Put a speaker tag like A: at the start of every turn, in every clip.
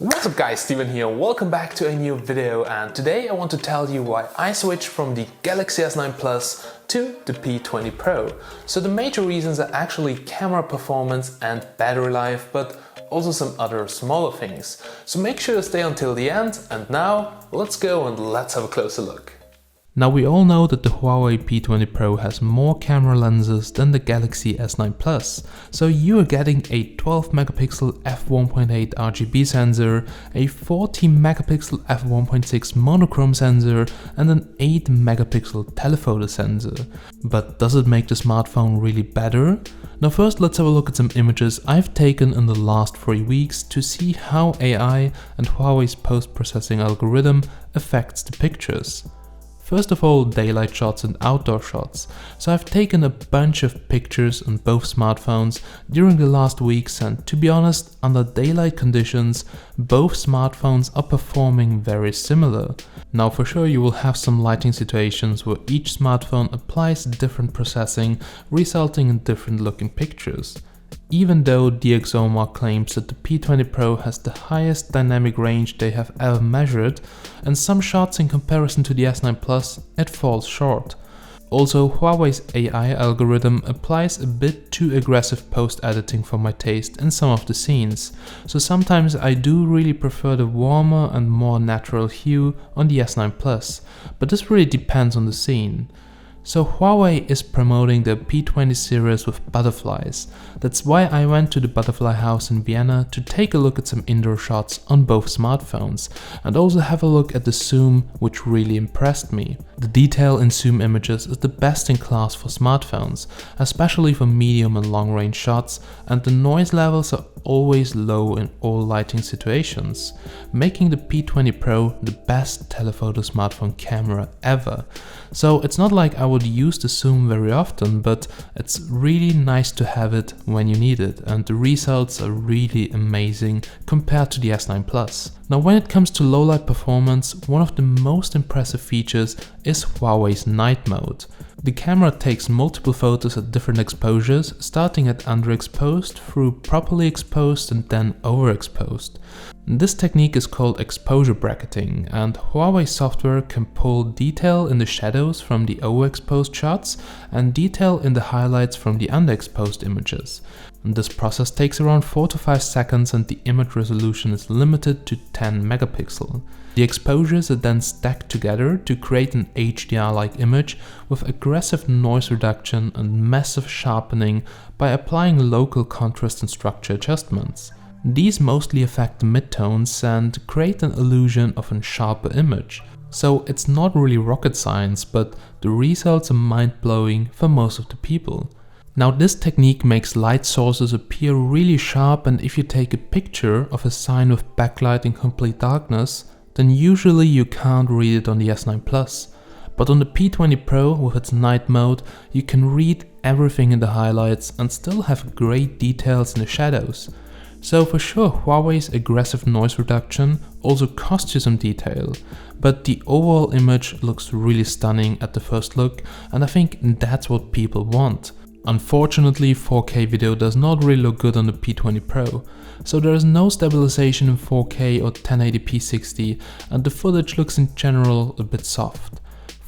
A: What's up guys, Steven here, welcome back to a new video, and today I want to tell you why I switched from the Galaxy S9 Plus to the P20 Pro. So the major reasons are actually camera performance and battery life, but also some other smaller things. So make sure to stay until the end, and now let's go and let's have a closer look. Now we all know that the Huawei P20 Pro has more camera lenses than the Galaxy S9 Plus, so you are getting a 12 megapixel f1.8 RGB sensor, a 40 megapixel f1.6 monochrome sensor and an 8 megapixel telephoto sensor. But does it make the smartphone really better? Now first let's have a look at some images I've taken in the last 3 weeks to see how AI and Huawei's post-processing algorithm affects the pictures. First of all, daylight shots and outdoor shots. So I've taken a bunch of pictures on both smartphones during the last weeks, and to be honest, under daylight conditions, both smartphones are performing very similar. Now for sure you will have some lighting situations where each smartphone applies different processing, resulting in different looking pictures. Even though DxOMark claims that the P20 Pro has the highest dynamic range they have ever measured, and some shots in comparison to the S9 Plus, it falls short. Also, Huawei's AI algorithm applies a bit too aggressive post-editing for my taste in some of the scenes, so sometimes I do really prefer the warmer and more natural hue on the S9 Plus, but this really depends on the scene. So Huawei is promoting the P20 series with butterflies. That's why I went to the butterfly house in Vienna to take a look at some indoor shots on both smartphones and also have a look at the zoom, which really impressed me. The detail in zoom images is the best in class for smartphones, especially for medium and long range shots, and the noise levels are always low in all lighting situations, making the P20 Pro the best telephoto smartphone camera ever. So it's not like I would use the zoom very often, but it's really nice to have it when you need it, and the results are really amazing compared to the S9 Plus. Now when it comes to low light performance, one of the most impressive features is Huawei's night mode. The camera takes multiple photos at different exposures, starting at underexposed through properly exposed and then overexposed. This technique is called exposure bracketing, and Huawei software can pull detail in the shadows from the overexposed shots and detail in the highlights from the underexposed images. And this process takes around 4 to 5 seconds, and the image resolution is limited to 10 megapixel. The exposures are then stacked together to create an HDR-like image with aggressive noise reduction and massive sharpening by applying local contrast and structure adjustments. These mostly affect the midtones and create an illusion of a sharper image. So it's not really rocket science, but the results are mind-blowing for most of the people. Now this technique makes light sources appear really sharp, and if you take a picture of a sign with backlight in complete darkness, then usually you can't read it on the S9 Plus. But on the P20 Pro with its night mode, you can read everything in the highlights and still have great details in the shadows. So for sure Huawei's aggressive noise reduction also costs you some detail, but the overall image looks really stunning at the first look, and I think that's what people want. Unfortunately, 4K video does not really look good on the P20 Pro, so there is no stabilization in 4K or 1080p 60, and the footage looks in general a bit soft.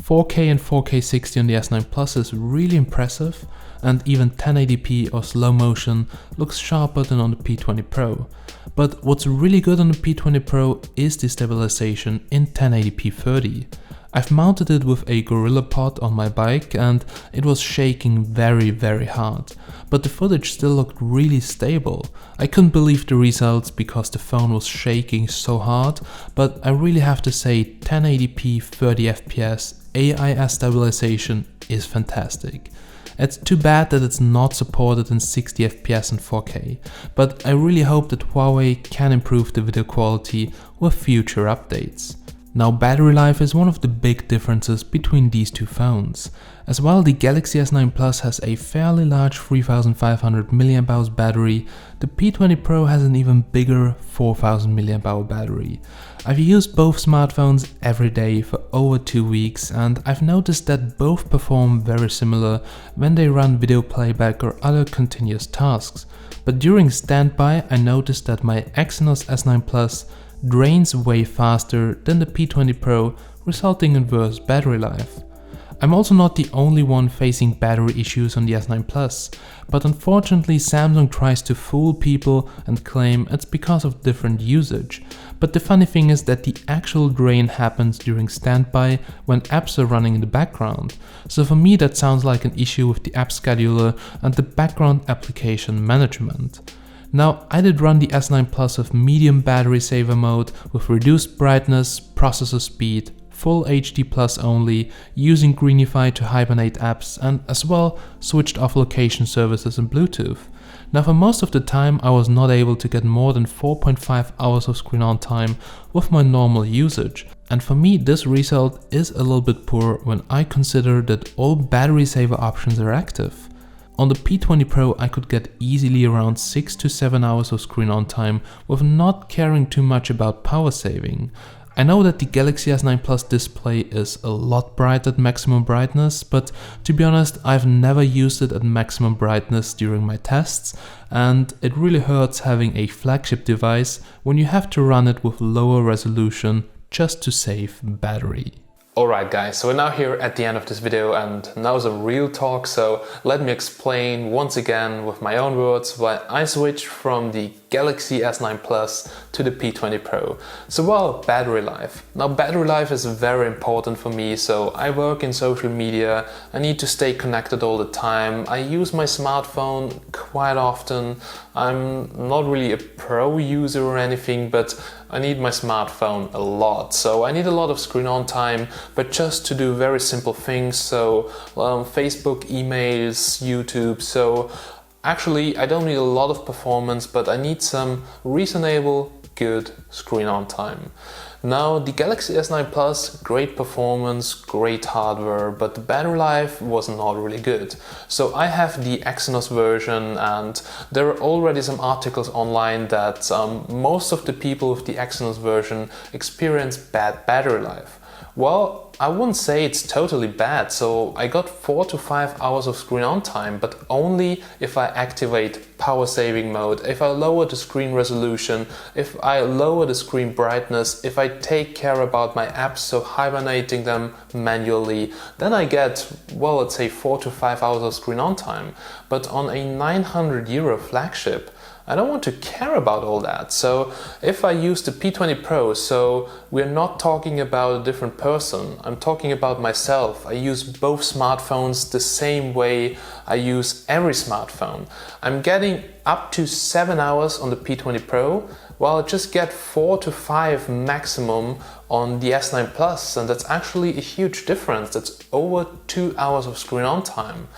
A: 4K and 4K 60 on the S9 Plus is really impressive, and even 1080p or slow motion looks sharper than on the P20 Pro. But what's really good on the P20 Pro is the stabilization in 1080p 30. I've mounted it with a GorillaPod on my bike and it was shaking very hard, but the footage still looked really stable. I couldn't believe the results because the phone was shaking so hard, but I really have to say 1080p 30 fps AIS stabilization is fantastic. It's too bad that it's not supported in 60 fps and 4K, but I really hope that Huawei can improve the video quality with future updates. Now battery life is one of the big differences between these two phones. As well, the Galaxy S9 Plus has a fairly large 3500 mAh battery, the P20 Pro has an even bigger 4000 mAh battery. I've used both smartphones every day for over 2 weeks, and I've noticed that both perform very similar when they run video playback or other continuous tasks. but during standby I noticed that my Exynos S9 Plus drains way faster than the P20 Pro, resulting in worse battery life. I'm also not the only one facing battery issues on the S9 Plus, but unfortunately Samsung tries to fool people and claim it's because of different usage. But the funny thing is that the actual drain happens during standby when apps are running in the background. So for me that sounds like an issue with the app scheduler and the background application management. Now, I did run the S9 Plus with medium battery saver mode with reduced brightness, processor speed, full HD Plus only, using Greenify to hibernate apps, and as well switched off location services and Bluetooth. Now for most of the time I was not able to get more than 4.5 hours of screen on time with my normal usage. And for me this result is a little bit poor when I consider that all battery saver options are active. On the P20 Pro I could get easily around 6 to 7 hours of screen on time with not caring too much about power saving. I know that the Galaxy S9 Plus display is a lot bright at maximum brightness, but to be honest, I've never used it at maximum brightness during my tests, and it really hurts having a flagship device when you have to run it with lower resolution just to save battery. Alright guys, so we're now here at the end of this video and now's a real talk, so let me explain once again with my own words why I switched from the Galaxy S9 Plus to the P20 Pro. So well, battery life. Now battery life is very important for me, so I work in social media, I need to stay connected all the time, I use my smartphone quite often, I'm not really a pro user or anything, but I need my smartphone a lot, so I need a lot of screen on time, but just to do very simple things, so Facebook, emails, YouTube, so actually I don't need a lot of performance, but I need some reasonable, good screen on time. Now the Galaxy S9 Plus, great performance, great hardware, but the battery life was not really good. So I have the Exynos version and there are already some articles online that most of the people with the Exynos version experience bad battery life. Well, I wouldn't say it's totally bad, so I got 4 to 5 hours of screen on time, but only if I activate power saving mode, if I lower the screen resolution, if I lower the screen brightness, if I take care about my apps, so hibernating them manually, then I get, well, let's say 4 to 5 hours of screen on time. But on a €900 flagship, I don't want to care about all that. So if I use the P20 Pro, so we're not talking about a different person, I'm talking about myself. I use both smartphones the same way I use every smartphone. I'm getting up to 7 hours on the P20 Pro, while I just get 4 to 5 maximum on the S9 Plus, and that's actually a huge difference. That's over 2 hours of screen on time.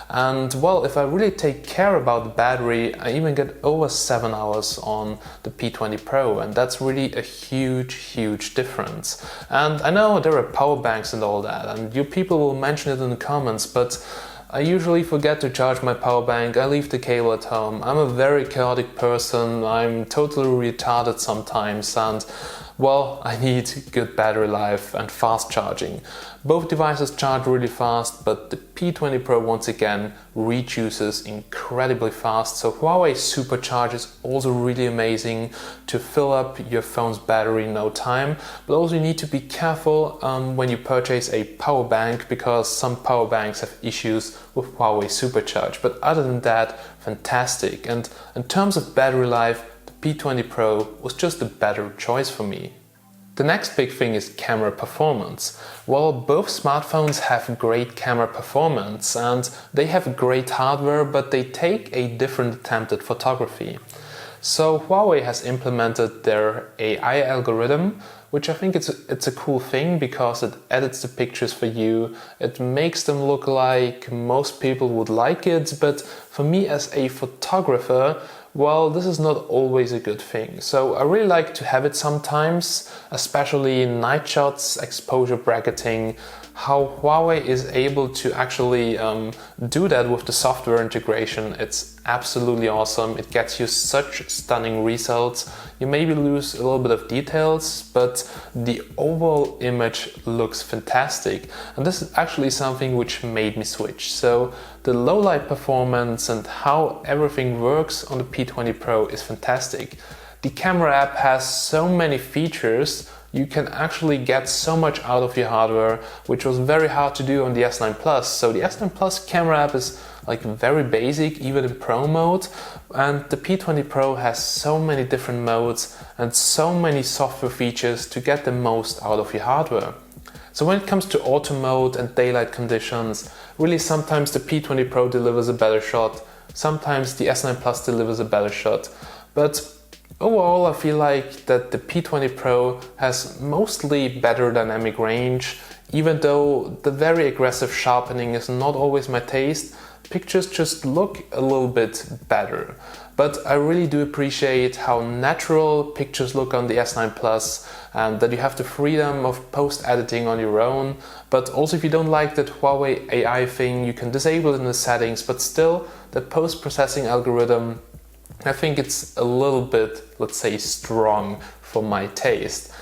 A: And well, if I really take care about the battery, I even get over 7 hours on the P20 Pro, and that's really a huge difference. And I know there are power banks and all that, and you people will mention it in the comments, but I usually forget to charge my power bank, I leave the cable at home. I'm a very chaotic person, I'm totally retarded sometimes, and well, I need good battery life and fast charging. Both devices charge really fast, but the P20 Pro once again reduces incredibly fast. So Huawei Supercharge is also really amazing to fill up your phone's battery in no time. But also you need to be careful when you purchase a power bank, because some power banks have issues with Huawei Supercharge. But other than that, fantastic. And in terms of battery life, P20 Pro was just a better choice for me. The next big thing is camera performance. Well, both smartphones have great camera performance and they have great hardware, but they take a different attempt at photography. So Huawei has implemented their AI algorithm, which I think it's a cool thing because it edits the pictures for you. It makes them look like most people would like it, but for me as a photographer, well, this is not always a good thing. So I really like to have it sometimes, especially in night shots, exposure bracketing. How Huawei is able to actually do that with the software integration, it's absolutely awesome. It gets you such stunning results. You maybe lose a little bit of details, but the overall image looks fantastic. And this is actually something which made me switch. So the low light performance and how everything works on the P20 Pro is fantastic. The camera app has so many features. You can actually get so much out of your hardware, which was very hard to do on the S9 Plus. So the S9 Plus camera app is like very basic, even in Pro mode. And the P20 Pro has so many different modes and so many software features to get the most out of your hardware. So when it comes to auto mode and daylight conditions, really sometimes the P20 Pro delivers a better shot. Sometimes the S9 Plus delivers a better shot. But overall, I feel like that the P20 Pro has mostly better dynamic range. Even though the very aggressive sharpening is not always my taste, pictures just look a little bit better. But I really do appreciate how natural pictures look on the S9 Plus and that you have the freedom of post-editing on your own. But also if you don't like that Huawei AI thing, you can disable it in the settings, but still the post-processing algorithm, I think it's a little bit, let's say, strong for my taste.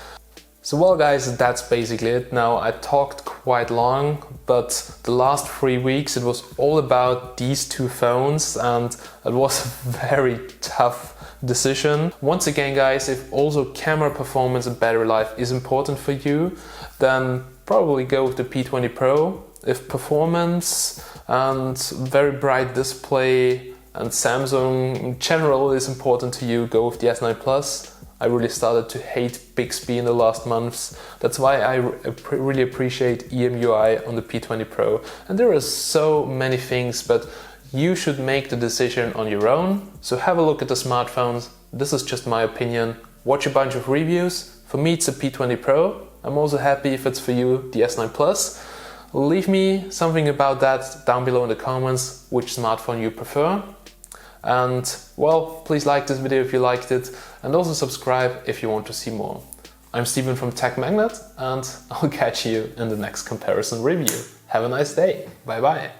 A: So well guys, that's basically it. Now I talked quite long, but the last 3 weeks it was all about these two phones and it was a very tough decision. Once again guys, if also camera performance and battery life is important for you, then probably go with the P20 Pro. If performance and very bright display and Samsung in general is important to you, go with the S9 Plus. I really started to hate Bixby in the last months. That's why I really appreciate EMUI on the P20 Pro. And there are so many things, but you should make the decision on your own. So have a look at the smartphones. This is just my opinion. Watch a bunch of reviews. For me, it's a P20 Pro. I'm also happy if it's for you, the S9 Plus. Leave me something about that down below in the comments, which smartphone you prefer. And well, please like this video if you liked it and also subscribe if you want to see more. I'm Steven from Tech Magnet and I'll catch you in the next comparison review. Have a nice day. Bye bye.